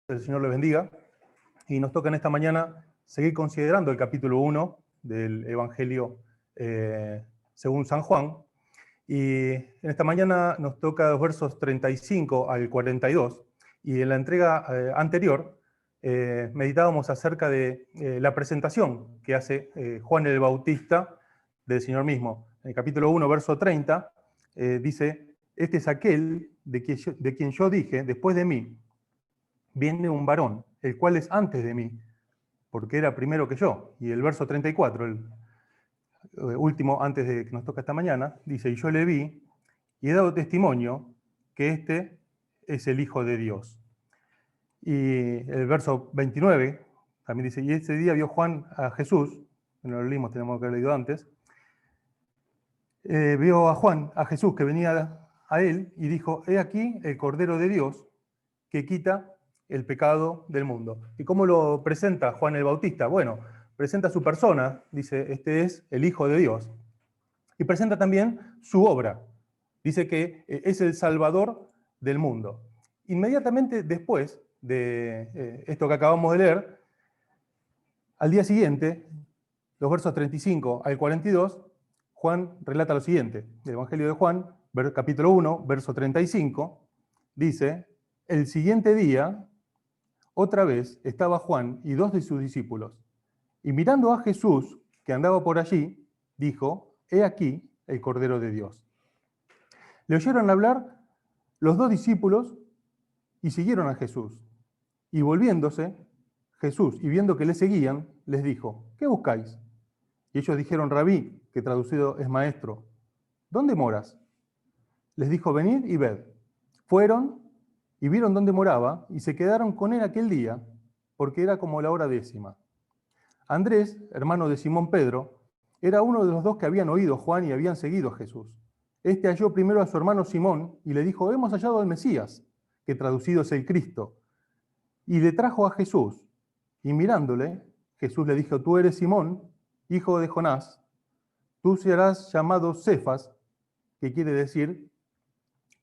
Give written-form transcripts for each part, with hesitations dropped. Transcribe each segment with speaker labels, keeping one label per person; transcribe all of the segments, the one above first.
Speaker 1: el Señor le bendiga. Y nos toca en esta mañana seguir considerando el capítulo 1 del Evangelio según San Juan. Y en esta mañana nos toca los versos 35 al 42. Y en la entrega anterior meditábamos acerca de la presentación que hace Juan el Bautista del Señor mismo. En el capítulo 1, verso 30, dice: este es aquel de quien yo dije, después de mí viene un varón, el cual es antes de mí, porque era primero que yo. Y el verso 34, el último antes de que nos toca esta mañana, dice: y yo le vi y he dado testimonio que este es el Hijo de Dios. Y el verso 29 también dice: y ese día vio Juan a Jesús, no lo leímos, tenemos que haber leído antes, vio a Juan, a Jesús que venía a él y dijo: he aquí el Cordero de Dios que quita el pecado del mundo. ¿Y cómo lo presenta Juan el Bautista? Bueno, presenta su persona, dice: este es el Hijo de Dios. Y presenta también su obra. Dice que es el Salvador del mundo. Inmediatamente después de esto que acabamos de leer, al día siguiente, los versos 35 al 42, Juan relata lo siguiente. El Evangelio de Juan, capítulo 1, verso 35, dice: el siguiente día, otra vez estaba Juan y dos de sus discípulos, y mirando a Jesús, que andaba por allí, dijo: he aquí el Cordero de Dios. Le oyeron hablar los dos discípulos y siguieron a Jesús. Y volviéndose, Jesús, y viendo que le seguían, les dijo: ¿qué buscáis? Y ellos dijeron: Rabí, que traducido es maestro, ¿dónde moras? Les dijo: venid y ved. Fueron y vieron dónde moraba, y se quedaron con él aquel día, porque era como la hora 10. Andrés, hermano de Simón Pedro, era uno de los dos que habían oído a Juan y habían seguido a Jesús. Este halló primero a su hermano Simón y le dijo: hemos hallado al Mesías, que traducido es el Cristo. Y le trajo a Jesús, y mirándole, Jesús le dijo: tú eres Simón, hijo de Jonás, tú serás llamado Cefas, que quiere decir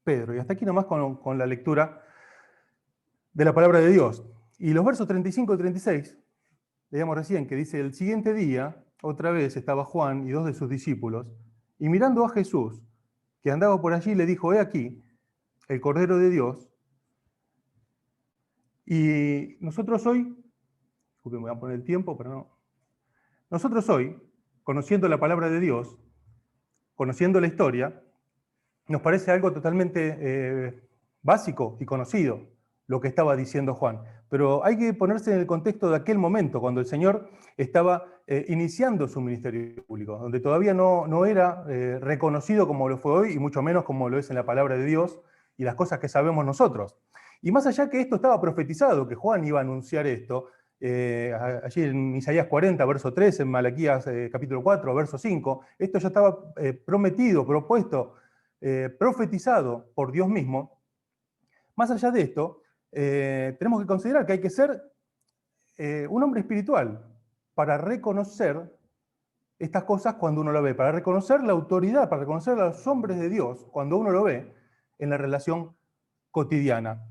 Speaker 1: Pedro. Y hasta aquí nomás con la lectura de la palabra de Dios. Y los versos 35 y 36, leíamos recién, que dice: el siguiente día, otra vez estaba Juan y dos de sus discípulos, y mirando a Jesús, que andaba por allí, le dijo: he aquí, el Cordero de Dios. Y nosotros hoy, me voy a poner el tiempo, pero no. Nosotros hoy, conociendo la palabra de Dios, conociendo la historia, nos parece algo totalmente básico y conocido lo que estaba diciendo Juan. Pero hay que ponerse en el contexto de aquel momento, cuando el Señor estaba iniciando su ministerio público, donde todavía no era reconocido como lo fue hoy, y mucho menos como lo es en la palabra de Dios y las cosas que sabemos nosotros. Y más allá que esto estaba profetizado, que Juan iba a anunciar esto, allí en Isaías 40, verso 3, en Malaquías capítulo 4, verso 5, esto ya estaba prometido, propuesto, profetizado por Dios mismo. Más allá de esto, tenemos que considerar que hay que ser un hombre espiritual para reconocer estas cosas cuando uno lo ve, para reconocer la autoridad, para reconocer a los hombres de Dios cuando uno lo ve en la relación cotidiana.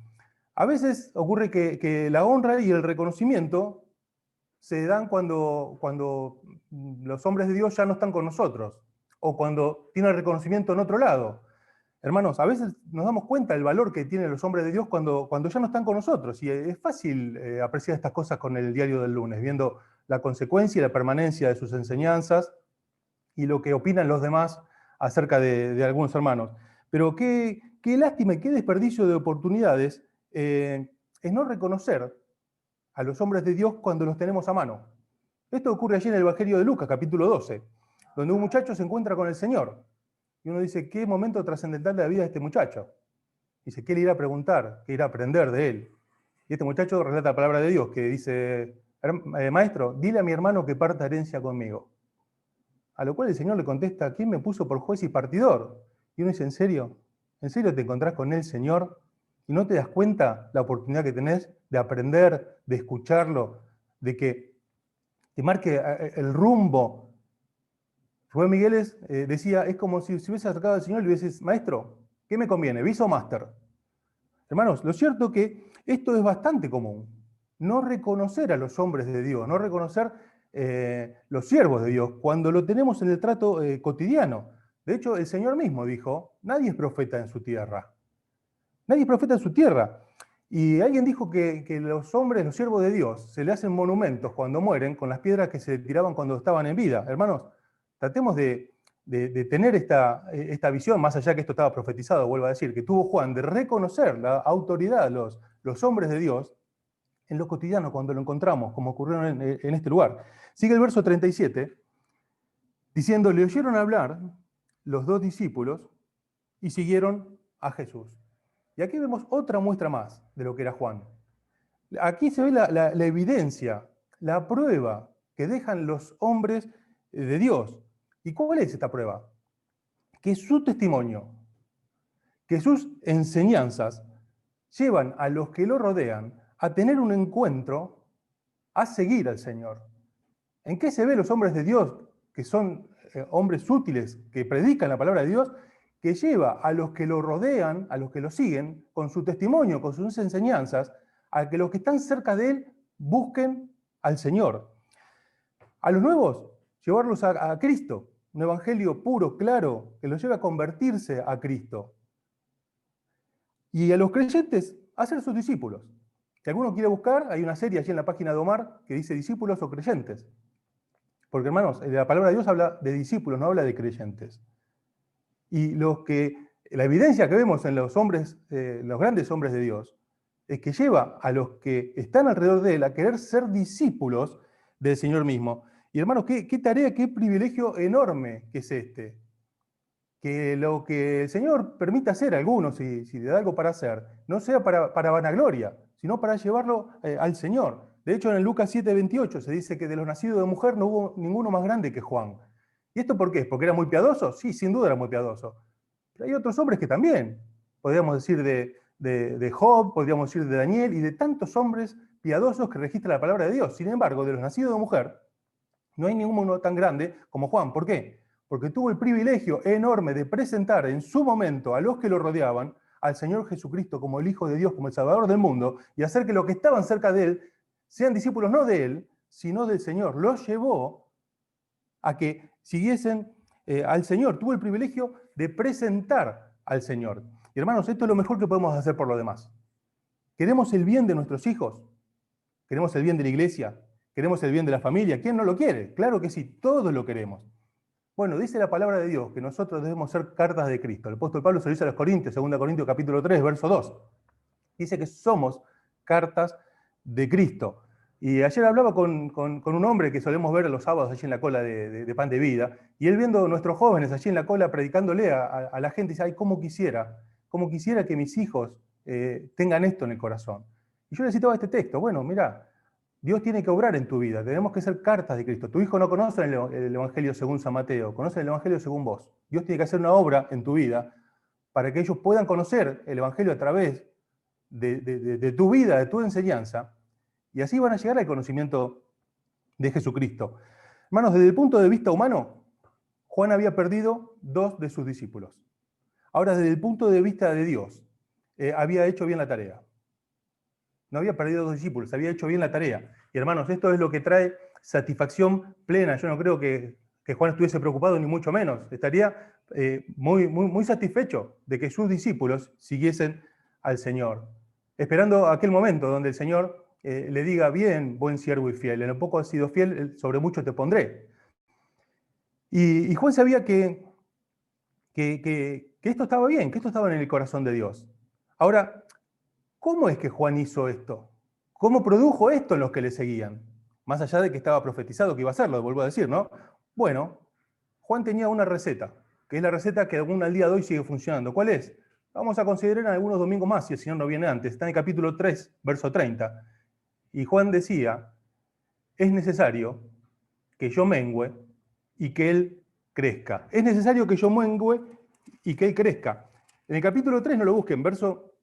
Speaker 1: A veces ocurre que la honra y el reconocimiento se dan cuando los hombres de Dios ya no están con nosotros, o cuando tienen el reconocimiento en otro lado. Hermanos, a veces nos damos cuenta del valor que tienen los hombres de Dios cuando ya no están con nosotros, y es fácil apreciar estas cosas con el diario del lunes, viendo la consecuencia y la permanencia de sus enseñanzas y lo que opinan los demás acerca de algunos hermanos. Pero qué lástima y qué desperdicio de oportunidades es no reconocer a los hombres de Dios cuando los tenemos a mano. Esto ocurre allí en el Evangelio de Lucas, capítulo 12, donde un muchacho se encuentra con el Señor. Y uno dice: ¿qué momento trascendental de la vida de este muchacho? Dice: ¿qué le irá a preguntar? ¿Qué irá a aprender de él? Y este muchacho relata la palabra de Dios, que dice: maestro, dile a mi hermano que parta herencia conmigo. A lo cual el Señor le contesta: ¿quién me puso por juez y partidor? Y uno dice: ¿en serio? ¿En serio te encontrás con el Señor y no te das cuenta la oportunidad que tenés de aprender, de escucharlo, de que te marque el rumbo? Rubén Migueles decía: es como si se hubiese acercado al Señor y le hubiese: maestro, ¿qué me conviene, Visa o Master? Hermanos, lo cierto es que esto es bastante común. No reconocer a los hombres de Dios, no reconocer los siervos de Dios, cuando lo tenemos en el trato cotidiano. De hecho, el Señor mismo dijo, nadie es profeta en su tierra. Nadie es profeta en su tierra. Y alguien dijo que los hombres, los siervos de Dios, se le hacen monumentos cuando mueren con las piedras que se tiraban cuando estaban en vida. Hermanos, tratemos de tener esta visión, más allá que esto estaba profetizado, vuelvo a decir, que tuvo Juan, de reconocer la autoridad, los hombres de Dios, en lo cotidiano, cuando lo encontramos, como ocurrió en este lugar. Sigue el verso 37, diciendo, le oyeron hablar los dos discípulos y siguieron a Jesús. Y aquí vemos otra muestra más de lo que era Juan. Aquí se ve la evidencia, la prueba que dejan los hombres de Dios. ¿Y cuál es esta prueba? Que su testimonio, que sus enseñanzas llevan a los que lo rodean a tener un encuentro, a seguir al Señor. ¿En qué se ven los hombres de Dios, que son hombres útiles, que predican la palabra de Dios, que lleva a los que lo rodean, a los que lo siguen, con su testimonio, con sus enseñanzas, a que los que están cerca de él busquen al Señor? A los nuevos, llevarlos a Cristo, un evangelio puro, claro, que los lleve a convertirse a Cristo. Y a los creyentes, a ser sus discípulos. Si alguno quiere buscar, hay una serie allí en la página de Omar que dice discípulos o creyentes. Porque, hermanos, la palabra de Dios habla de discípulos, no habla de creyentes. Y la evidencia que vemos en los hombres, los grandes hombres de Dios, es que lleva a los que están alrededor de él a querer ser discípulos del Señor mismo. Y hermanos, qué tarea, qué privilegio enorme que es este. Que lo que el Señor permita hacer a algunos, si le da algo para hacer, no sea para vanagloria, sino para llevarlo al Señor. De hecho, en Lucas 7:28 se dice que de los nacidos de mujer no hubo ninguno más grande que Juan. ¿Y esto por qué? ¿Porque era muy piadoso? Sí, sin duda era muy piadoso. Pero hay otros hombres que también. Podríamos decir de Job, podríamos decir de Daniel y de tantos hombres piadosos que registran la palabra de Dios. Sin embargo, de los nacidos de mujer, no hay ninguno tan grande como Juan. ¿Por qué? Porque tuvo el privilegio enorme de presentar en su momento a los que lo rodeaban al Señor Jesucristo como el Hijo de Dios, como el Salvador del mundo, y hacer que los que estaban cerca de él sean discípulos no de él, sino del Señor. Los llevó a que siguiesen al Señor. Tuvo el privilegio de presentar al Señor. Y hermanos, esto es lo mejor que podemos hacer por los demás. ¿Queremos el bien de nuestros hijos? ¿Queremos el bien de la iglesia? ¿Queremos el bien de la familia? ¿Quién no lo quiere? Claro que sí, todos lo queremos. Bueno, dice la palabra de Dios que nosotros debemos ser cartas de Cristo. El apóstol Pablo se lo dice a los Corintios, 2 Corintios capítulo 3, verso 2. Dice que somos cartas de Cristo. Y ayer hablaba con un hombre que solemos ver los sábados allí en la cola de Pan de Vida, y él viendo a nuestros jóvenes allí en la cola predicándole a la gente, dice, ay, cómo quisiera que mis hijos tengan esto en el corazón. Y yo le citaba este texto, bueno, mira, Dios tiene que obrar en tu vida, tenemos que ser cartas de Cristo. Tu hijo no conoce el Evangelio según San Mateo, conoce el Evangelio según vos. Dios tiene que hacer una obra en tu vida para que ellos puedan conocer el Evangelio a través de tu vida, de tu enseñanza, y así van a llegar al conocimiento de Jesucristo. Hermanos, desde el punto de vista humano, Juan había perdido 2 de sus discípulos. Ahora, desde el punto de vista de Dios, había hecho bien la tarea. No había perdido 2 discípulos, había hecho bien la tarea. Y hermanos, esto es lo que trae satisfacción plena. Yo no creo que Juan estuviese preocupado, ni mucho menos. Estaría muy satisfecho de que sus discípulos siguiesen al Señor, esperando aquel momento donde el Señor le diga, bien, buen siervo y fiel, en lo poco has sido fiel, sobre mucho te pondré. Y Juan sabía que esto estaba bien, que esto estaba en el corazón de Dios. Ahora, ¿cómo es que Juan hizo esto? ¿Cómo produjo esto en los que le seguían? Más allá de que estaba profetizado que iba a hacerlo, lo vuelvo a decir, ¿no? Bueno, Juan tenía una receta, que es la receta que aún al día de hoy sigue funcionando. ¿Cuál es? Vamos a considerar en algunos domingos más, si el Señor no viene antes. Está en el capítulo 3, verso 30. Y Juan decía, es necesario que yo mengüe y que Él crezca. Es necesario que yo mengüe y que Él crezca. En el capítulo 3, no lo busquen, verso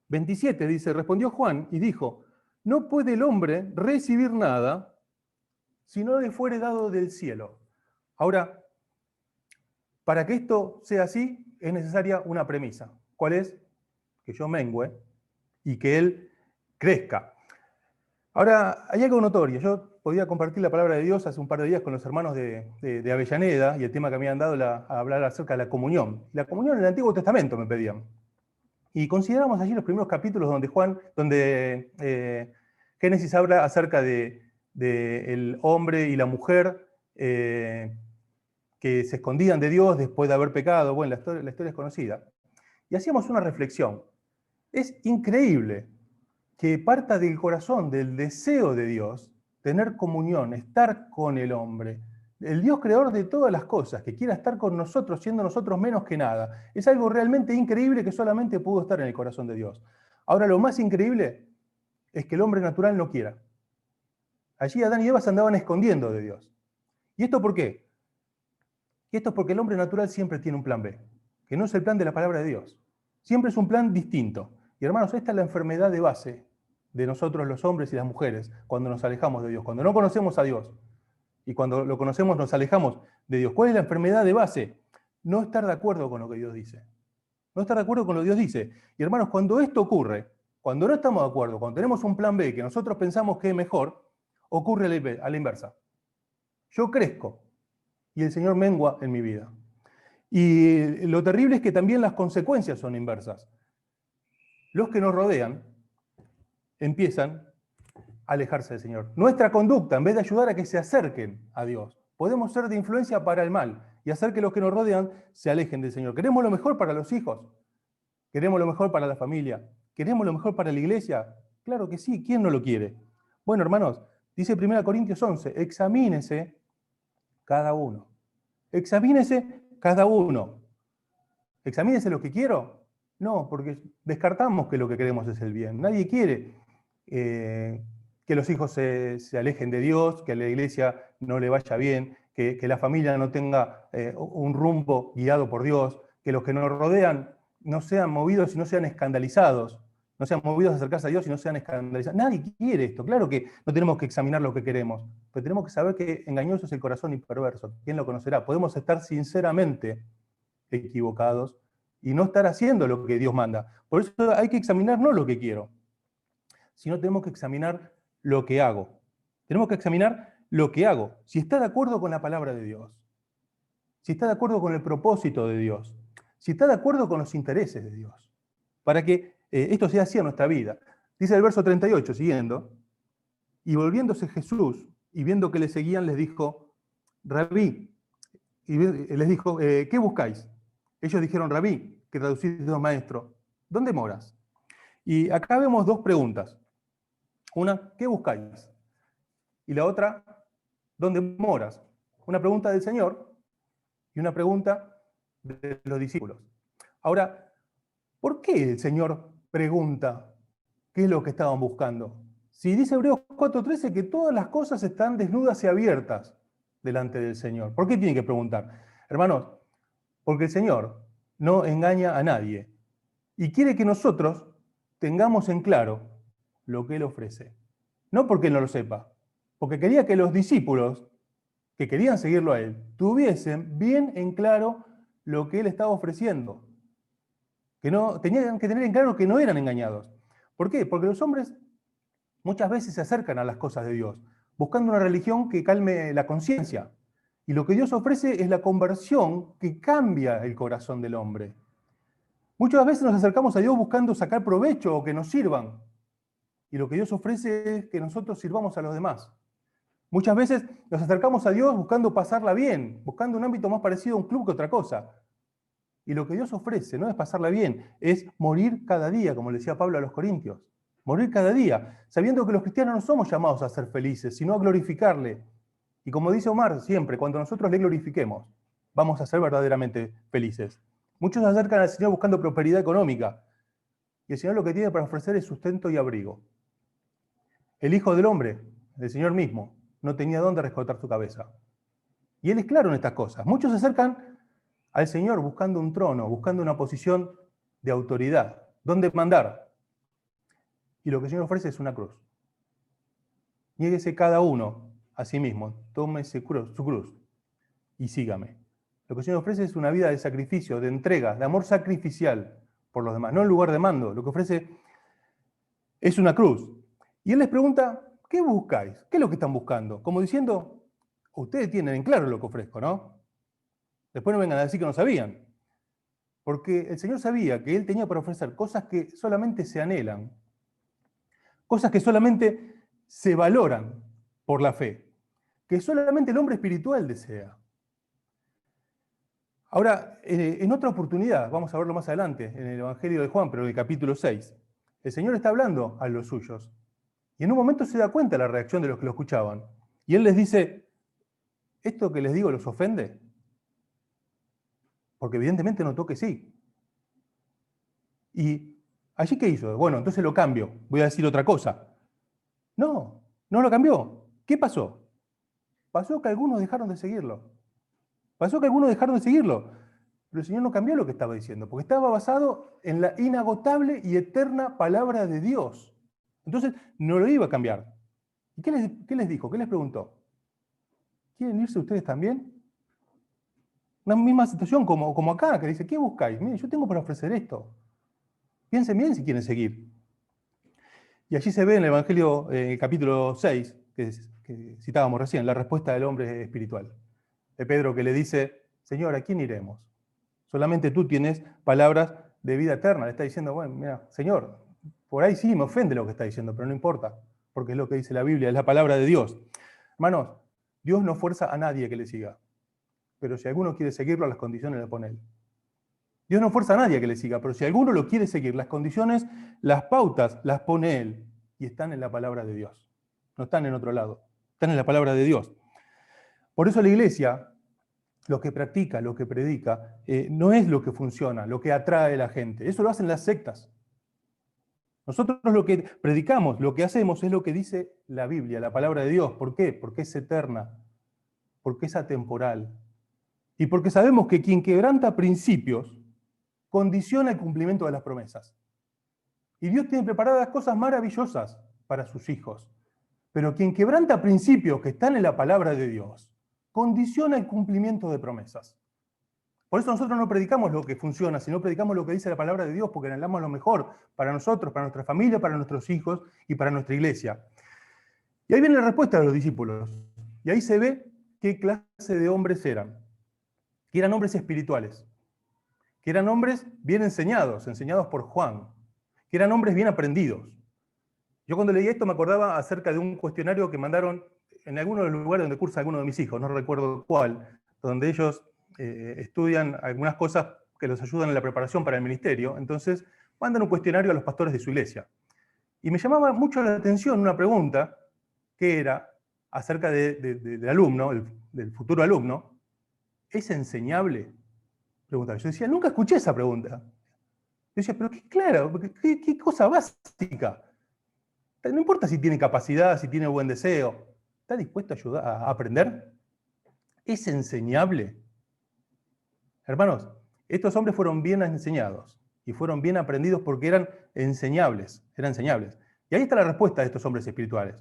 Speaker 1: 27 dice, respondió Juan y dijo, no puede el hombre recibir nada si no le fuere dado del cielo. Ahora, para que esto sea así, es necesaria una premisa. ¿Cuál es? Que yo mengüe y que Él crezca. Ahora, hay algo notorio. Yo podía compartir la palabra de Dios hace un par de días con los hermanos de Avellaneda, y el tema que me habían dado a hablar acerca de la comunión. La comunión en el Antiguo Testamento me pedían. Y consideramos allí los primeros capítulos donde Génesis habla acerca de el hombre y la mujer que se escondían de Dios después de haber pecado. Bueno, la historia es conocida. Y hacíamos una reflexión. Es increíble que parta del corazón, del deseo de Dios, tener comunión, estar con el hombre. El Dios creador de todas las cosas, que quiera estar con nosotros, siendo nosotros menos que nada. Es algo realmente increíble que solamente pudo estar en el corazón de Dios. Ahora, lo más increíble es que el hombre natural no quiera. Allí Adán y Eva se andaban escondiendo de Dios. ¿Y esto por qué? Y esto es porque el hombre natural siempre tiene un plan B, que no es el plan de la palabra de Dios. Siempre es un plan distinto. Y hermanos, esta es la enfermedad de base de nosotros los hombres y las mujeres cuando nos alejamos de Dios, cuando no conocemos a Dios y cuando lo conocemos nos alejamos de Dios. ¿Cuál es la enfermedad de base? No estar de acuerdo con lo que Dios dice. No estar de acuerdo con lo que Dios dice. Y hermanos, cuando esto ocurre, cuando no estamos de acuerdo, cuando tenemos un plan B que nosotros pensamos que es mejor, ocurre a la inversa. Yo crezco y el Señor mengua en mi vida. Y lo terrible es que también las consecuencias son inversas. Los que nos rodean empiezan a alejarse del Señor. Nuestra conducta, en vez de ayudar a que se acerquen a Dios, podemos ser de influencia para el mal y hacer que los que nos rodean se alejen del Señor. Queremos lo mejor para los hijos, queremos lo mejor para la familia, queremos lo mejor para la iglesia. Claro que sí, ¿quién no lo quiere? Bueno, hermanos, dice 1 Corintios 11, examínese cada uno. Examínese cada uno. ¿Examínese lo que quiero? No, porque descartamos que lo que queremos es el bien. Nadie quiere que los hijos se alejen de Dios, que a la iglesia no le vaya bien, que la familia no tenga un rumbo guiado por Dios, que los que nos rodean no sean movidos y no sean escandalizados, no sean movidos a acercarse a Dios y no sean escandalizados. Nadie quiere esto. Claro que no tenemos que examinar lo que queremos, pero tenemos que saber que engañoso es el corazón y perverso. ¿Quién lo conocerá? Podemos estar sinceramente equivocados y no estar haciendo lo que Dios manda. Por eso hay que examinar no lo que quiero, sino tenemos que examinar lo que hago. Tenemos que examinar lo que hago. Si está de acuerdo con la palabra de Dios, si está de acuerdo con el propósito de Dios, si está de acuerdo con los intereses de Dios, para que esto sea así en nuestra vida. Dice el verso 38, siguiendo, y volviéndose Jesús, y viendo que le seguían, les dijo, Rabí, y les dijo, ¿qué buscáis? Ellos dijeron, Rabí, que traducido maestro, ¿dónde moras? Y acá vemos dos preguntas. Una, ¿qué buscáis? Y la otra, ¿dónde moras? Una pregunta del Señor y una pregunta de los discípulos. Ahora, ¿por qué el Señor pregunta qué es lo que estaban buscando? Si dice Hebreos 4:13 que todas las cosas están desnudas y abiertas delante del Señor. ¿Por qué tiene que preguntar? Hermanos, porque el Señor no engaña a nadie y quiere que nosotros tengamos en claro lo que Él ofrece. No porque Él no lo sepa, porque quería que los discípulos que querían seguirlo a Él tuviesen bien en claro lo que Él estaba ofreciendo. Que no, tenían que tener en claro que no eran engañados. ¿Por qué? Porque los hombres muchas veces se acercan a las cosas de Dios, buscando una religión que calme la conciencia. Y lo que Dios ofrece es la conversión que cambia el corazón del hombre. Muchas veces nos acercamos a Dios buscando sacar provecho o que nos sirvan. Y lo que Dios ofrece es que nosotros sirvamos a los demás. Muchas veces nos acercamos a Dios buscando pasarla bien, buscando un ámbito más parecido a un club que otra cosa. Y lo que Dios ofrece no es pasarla bien, es morir cada día, como le decía Pablo a los Corintios. Morir cada día, sabiendo que los cristianos no somos llamados a ser felices, sino a glorificarle. Y como dice Omar siempre, cuando nosotros le glorifiquemos, vamos a ser verdaderamente felices. Muchos se acercan al Señor buscando prosperidad económica, y el Señor lo que tiene para ofrecer es sustento y abrigo. El Hijo del Hombre, el Señor mismo, no tenía dónde rescatar su cabeza. Y Él es claro en estas cosas. Muchos se acercan al Señor buscando un trono, buscando una posición de autoridad, donde mandar. Y lo que el Señor ofrece es una cruz. Niéguese cada uno a sí mismo, tome su cruz y sígame. Lo que el Señor ofrece es una vida de sacrificio, de entrega, de amor sacrificial por los demás, no en lugar de mando. Lo que ofrece es una cruz. Y él les pregunta, ¿qué buscáis? ¿Qué es lo que están buscando? Como diciendo, ustedes tienen en claro lo que ofrezco, ¿no? Después no vengan a decir que no sabían. Porque el Señor sabía que Él tenía para ofrecer cosas que solamente se anhelan, cosas que solamente se valoran por la fe, que solamente el hombre espiritual desea. Ahora, en otra oportunidad, vamos a verlo más adelante, en el Evangelio de Juan, pero en el capítulo 6, el Señor está hablando a los suyos. Y en un momento se da cuenta la reacción de los que lo escuchaban. Y Él les dice, ¿esto que les digo los ofende? Porque evidentemente notó que sí. ¿Y allí qué hizo? Bueno, entonces lo cambio, voy a decir otra cosa. No, no lo cambió. ¿Qué pasó? Pasó que algunos dejaron de seguirlo. Pasó que algunos dejaron de seguirlo. Pero el Señor no cambió lo que estaba diciendo, porque estaba basado en la inagotable y eterna palabra de Dios. Entonces, no lo iba a cambiar. ¿Y qué les dijo? ¿Qué les preguntó? ¿Quieren irse ustedes también? Una misma situación como acá, que dice, ¿qué buscáis? Miren, yo tengo para ofrecer esto. Piensen bien si quieren seguir. Y allí se ve en el Evangelio, capítulo 6, que citábamos recién, la respuesta del hombre espiritual. De Pedro que le dice, Señor, ¿a quién iremos? Solamente tú tienes palabras de vida eterna. Le está diciendo, bueno, mira, Señor, por ahí sí me ofende lo que está diciendo, pero no importa, porque es lo que dice la Biblia, es la palabra de Dios. Hermanos, Dios no fuerza a nadie que le siga, pero si alguno quiere seguirlo, las condiciones le pone Él. Dios no fuerza a nadie que le siga, pero si alguno lo quiere seguir, las condiciones, las pautas, las pone Él, y están en la palabra de Dios. No están en otro lado, están en la palabra de Dios. Por eso la iglesia, lo que practica, lo que predica, no es lo que funciona, lo que atrae a la gente. Eso lo hacen las sectas. Nosotros lo que predicamos, lo que hacemos es lo que dice la Biblia, la palabra de Dios. ¿Por qué? Porque es eterna, porque es atemporal. Y porque sabemos que quien quebranta principios condiciona el cumplimiento de las promesas. Y Dios tiene preparadas cosas maravillosas para sus hijos. Pero quien quebranta principios que están en la palabra de Dios, condiciona el cumplimiento de promesas. Por eso nosotros no predicamos lo que funciona, sino predicamos lo que dice la palabra de Dios, porque anhelamos lo mejor para nosotros, para nuestra familia, para nuestros hijos y para nuestra iglesia. Y ahí viene la respuesta de los discípulos. Y ahí se ve qué clase de hombres eran. Que eran hombres espirituales. Que eran hombres bien enseñados por Juan. Que eran hombres bien aprendidos. Yo cuando leí esto me acordaba acerca de un cuestionario que mandaron en alguno de los lugares donde cursa alguno de mis hijos, no recuerdo cuál, donde ellos estudian algunas cosas que los ayudan en la preparación para el ministerio. Entonces mandan un cuestionario a los pastores de su iglesia. Y me llamaba mucho la atención una pregunta que era acerca del alumno, del futuro alumno. ¿Es enseñable? Preguntaba. Yo decía, nunca escuché esa pregunta. Yo decía, pero qué claro, qué cosa básica. No importa si tiene capacidad, si tiene buen deseo. ¿Está dispuesto a ayudar a aprender? ¿Es enseñable? Hermanos, estos hombres fueron bien enseñados y fueron bien aprendidos porque eran enseñables, eran enseñables. Y ahí está la respuesta de estos hombres espirituales.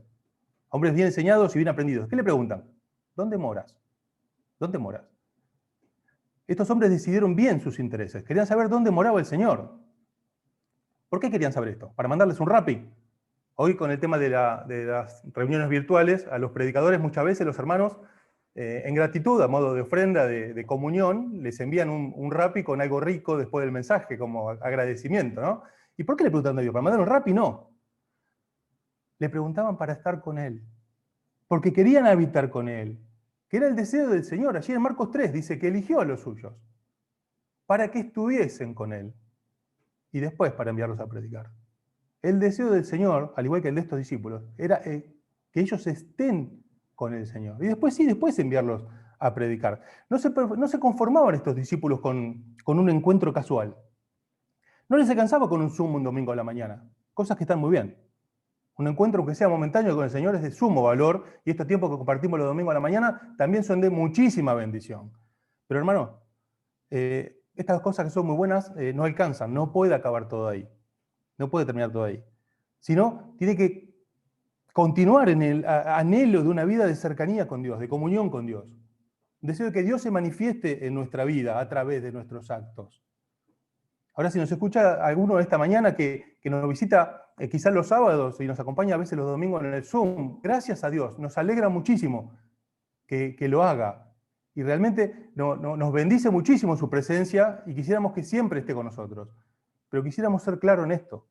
Speaker 1: Hombres bien enseñados y bien aprendidos. ¿Qué le preguntan? ¿Dónde moras? ¿Dónde moras? Estos hombres decidieron bien sus intereses. Querían saber dónde moraba el Señor. ¿Por qué querían saber esto? ¿Para mandarles un Rappi? Hoy con el tema de las reuniones virtuales, a los predicadores muchas veces los hermanos, en gratitud, a modo de ofrenda, de comunión, les envían un Rappi con algo rico después del mensaje, como agradecimiento, ¿no? ¿Y por qué le preguntan a Dios? ¿Para mandar un Rappi? No. Le preguntaban para estar con Él, porque querían habitar con Él, que era el deseo del Señor. Allí en Marcos 3 dice que eligió a los suyos, para que estuviesen con Él, y después para enviarlos a predicar. El deseo del Señor, al igual que el de estos discípulos, era que ellos estén con el Señor. Y después sí, después enviarlos a predicar. No se conformaban estos discípulos con un encuentro casual. No les alcanzaba con un Zoom un domingo a la mañana. Cosas que están muy bien. Un encuentro, aunque sea momentáneo con el Señor, es de sumo valor. Y estos tiempos que compartimos los domingos a la mañana también son de muchísima bendición. Pero hermano, estas cosas que son muy buenas no alcanzan. No puede acabar todo ahí. No puede terminar todo ahí. Sino, tiene que continuar en el anhelo de una vida de cercanía con Dios, de comunión con Dios. Deseo de que Dios se manifieste en nuestra vida a través de nuestros actos. Ahora, si nos escucha alguno esta mañana que nos visita quizás los sábados y nos acompaña a veces los domingos en el Zoom, gracias a Dios, nos alegra muchísimo que lo haga. Y realmente nos bendice muchísimo su presencia y quisiéramos que siempre esté con nosotros. Pero quisiéramos ser claros en esto.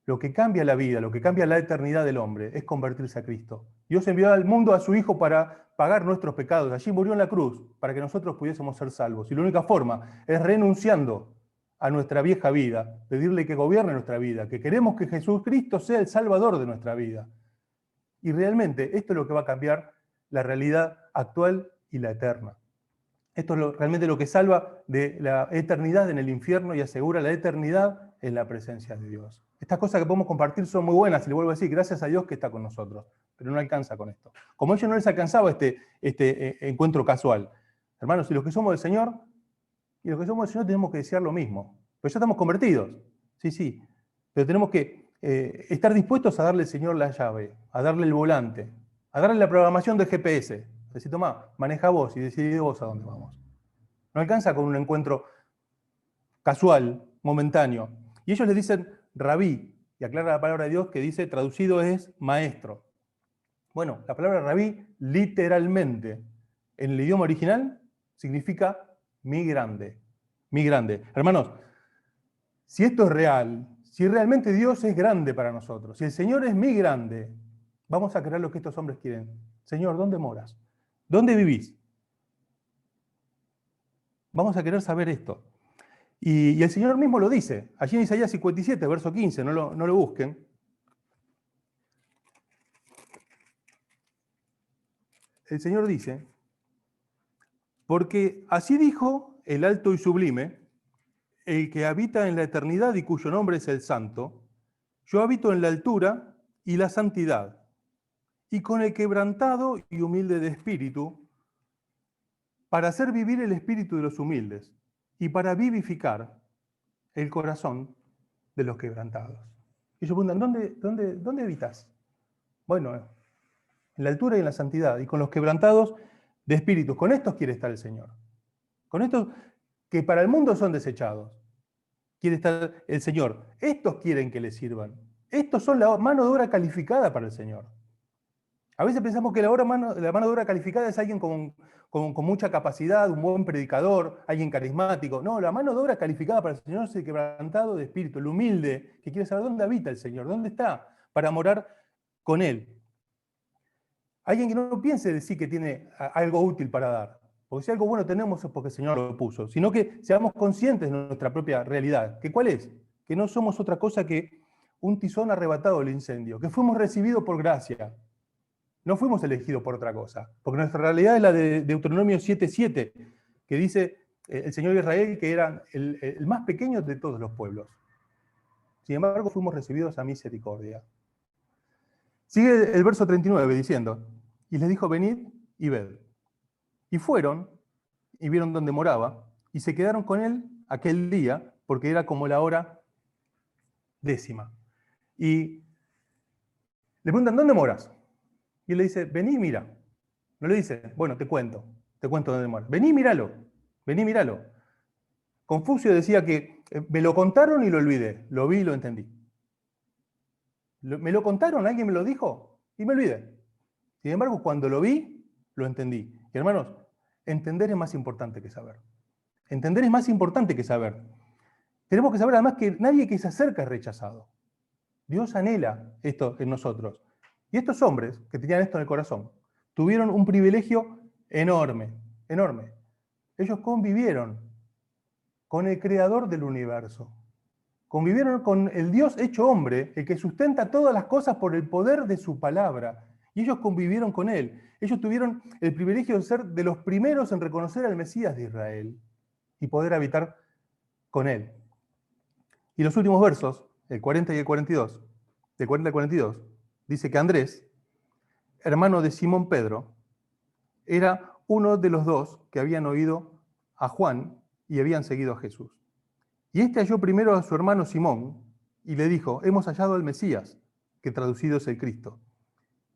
Speaker 1: Lo que cambia la vida, lo que cambia la eternidad del hombre es convertirse a Cristo. Dios envió al mundo a su Hijo para pagar nuestros pecados. Allí murió en la cruz para que nosotros pudiésemos ser salvos. Y la única forma es renunciando a nuestra vieja vida, pedirle que gobierne nuestra vida, que queremos que Jesucristo sea el Salvador de nuestra vida. Y realmente esto es lo que va a cambiar la realidad actual y la eterna. Esto es realmente lo que salva de la eternidad en el infierno y asegura la eternidad en la presencia de Dios. Estas cosas que podemos compartir son muy buenas, y le vuelvo a decir, gracias a Dios que está con nosotros, pero no alcanza con esto. Como a ellos no les alcanzaba este encuentro casual. Hermanos, si los que somos del Señor, y los que somos del Señor tenemos que desear lo mismo. Pero ya estamos convertidos, sí, pero tenemos que estar dispuestos a darle al Señor la llave, a darle el volante, a darle la programación del GPS. Decir, tomá, maneja vos y decidí vos a dónde vamos. No alcanza con un encuentro casual, momentáneo. Y ellos le dicen rabí, y aclara la palabra de Dios que dice, traducido es maestro. Bueno, la palabra rabí literalmente, en el idioma original, significa mi grande. Mi grande. Hermanos, si esto es real, si realmente Dios es grande para nosotros, si el Señor es mi grande, vamos a creer lo que estos hombres quieren. Señor, ¿dónde moras? ¿Dónde vivís? Vamos a querer saber esto. Y el Señor mismo lo dice, allí en Isaías 57, verso 15, no lo busquen. El Señor dice, porque así dijo el alto y sublime, el que habita en la eternidad y cuyo nombre es el Santo, yo habito en la altura y la santidad, y con el quebrantado y humilde de espíritu, para hacer vivir el espíritu de los humildes y para vivificar el corazón de los quebrantados. Y ellos preguntan, ¿dónde habitas? Bueno, en la altura y en la santidad, y con los quebrantados de espíritu. Con estos quiere estar el Señor. Con estos que para el mundo son desechados. Quiere estar el Señor. Estos quieren que le sirvan. Estos son la mano de obra calificada para el Señor. A veces pensamos que la mano de obra calificada es alguien con mucha capacidad, un buen predicador, alguien carismático. No, la mano de obra calificada para el Señor es el quebrantado de espíritu, el humilde, que quiere saber dónde habita el Señor, dónde está, para morar con Él. Alguien que no piense de sí que tiene algo útil para dar, porque si algo bueno tenemos es porque el Señor lo puso, sino que seamos conscientes de nuestra propia realidad. ¿Que cuál es? Que no somos otra cosa que un tizón arrebatado del incendio, que fuimos recibidos por gracia. No fuimos elegidos por otra cosa, porque nuestra realidad es la de Deuteronomio 7:7, que dice el Señor de Israel que era el más pequeño de todos los pueblos. Sin embargo, fuimos recibidos a misericordia. Sigue el verso 39 diciendo, y les dijo, venid y ved. Y fueron, y vieron dónde moraba, y se quedaron con él aquel día, porque era como la hora 10. Y le preguntan, ¿dónde moras? Y él le dice, vení, mira. No le dice, bueno, te cuento dónde moras. Vení, míralo. Confucio decía que me lo contaron y lo olvidé. Lo vi y lo entendí. Me lo contaron, alguien me lo dijo y me olvidé. Sin embargo, cuando lo vi, lo entendí. Y hermanos, entender es más importante que saber. Entender es más importante que saber. Tenemos que saber además que nadie que se acerca es rechazado. Dios anhela esto en nosotros. Y estos hombres que tenían esto en el corazón, tuvieron un privilegio enorme, enorme. Ellos convivieron con el creador del universo. Convivieron con el Dios hecho hombre, el que sustenta todas las cosas por el poder de su palabra. Y ellos convivieron con él. Ellos tuvieron el privilegio de ser de los primeros en reconocer al Mesías de Israel y poder habitar con él. Y los últimos versos, el 40 y el 42, del 40 al 42, dice que Andrés, hermano de Simón Pedro, era uno de los dos que habían oído a Juan y habían seguido a Jesús. Y este halló primero a su hermano Simón y le dijo, hemos hallado al Mesías, que traducido es el Cristo.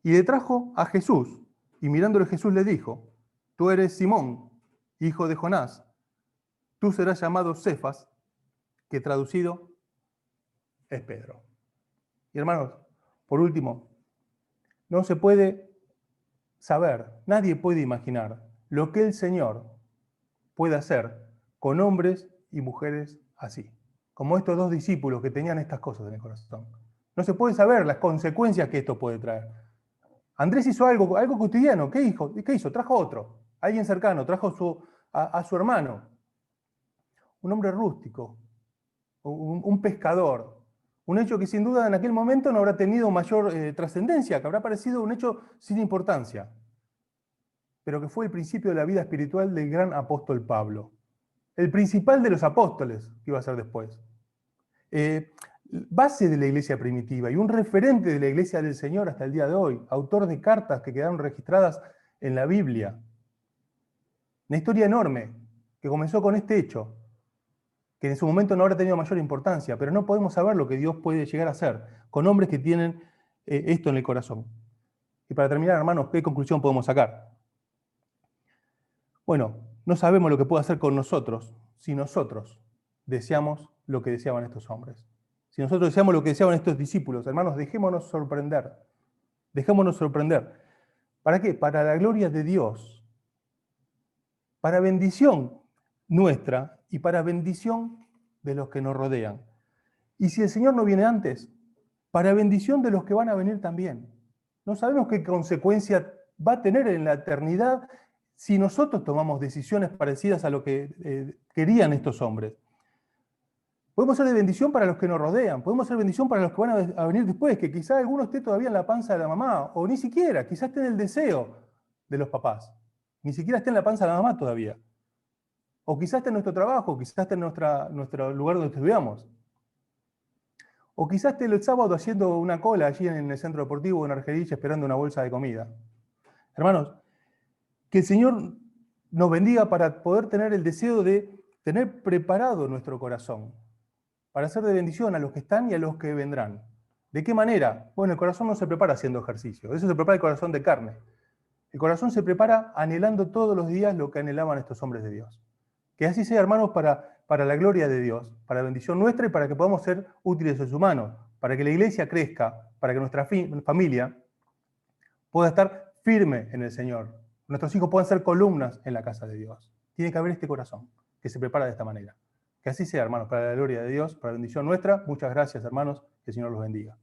Speaker 1: Y le trajo a Jesús, y mirándole Jesús le dijo, tú eres Simón, hijo de Jonás, tú serás llamado Cefas, que traducido es Pedro. Y hermanos, por último, no se puede saber, nadie puede imaginar lo que el Señor puede hacer con hombres y mujeres así, como estos dos discípulos que tenían estas cosas en el corazón. No se puede saber las consecuencias que esto puede traer. Andrés hizo algo cotidiano. ¿Qué hizo? Trajo a otro, alguien cercano, trajo a su hermano, un hombre rústico, un pescador. Un hecho que sin duda en aquel momento no habrá tenido mayor trascendencia, que habrá parecido un hecho sin importancia, pero que fue el principio de la vida espiritual del gran apóstol Pablo. El principal de los apóstoles que iba a ser después. Base de la iglesia primitiva y un referente de la iglesia del Señor hasta el día de hoy, autor de cartas que quedaron registradas en la Biblia. Una historia enorme que comenzó con este hecho, que en su momento no habrá tenido mayor importancia, pero no podemos saber lo que Dios puede llegar a hacer con hombres que tienen esto en el corazón. Y para terminar, hermanos, ¿qué conclusión podemos sacar? Bueno, no sabemos lo que puede hacer con nosotros si nosotros deseamos lo que deseaban estos hombres. Si nosotros deseamos lo que deseaban estos discípulos, hermanos, dejémonos sorprender. Dejémonos sorprender. ¿Para qué? Para la gloria de Dios. Para bendición nuestra y para bendición de los que nos rodean. Y si el Señor no viene antes, para bendición de los que van a venir también. No sabemos qué consecuencia va a tener en la eternidad si nosotros tomamos decisiones parecidas a lo que querían estos hombres. Podemos ser de bendición para los que nos rodean, podemos ser bendición para los que van a venir después, que quizá alguno esté todavía en la panza de la mamá, o ni siquiera, quizá esté en el deseo de los papás, ni siquiera esté en la panza de la mamá todavía. O quizás esté en nuestro trabajo, quizás esté en nuestro lugar donde estudiamos. O quizás esté el sábado haciendo una cola allí en el centro deportivo en Argerich esperando una bolsa de comida. Hermanos, que el Señor nos bendiga para poder tener el deseo de tener preparado nuestro corazón, para ser de bendición a los que están y a los que vendrán. ¿De qué manera? Bueno, el corazón no se prepara haciendo ejercicio, eso se prepara el corazón de carne. El corazón se prepara anhelando todos los días lo que anhelaban estos hombres de Dios. Que así sea, hermanos, para la gloria de Dios, para la bendición nuestra y para que podamos ser útiles a sus humanos, para que la iglesia crezca, para que nuestra familia pueda estar firme en el Señor. Nuestros hijos puedan ser columnas en la casa de Dios. Tiene que haber este corazón que se prepara de esta manera. Que así sea, hermanos, para la gloria de Dios, para la bendición nuestra. Muchas gracias, hermanos. Que el Señor los bendiga.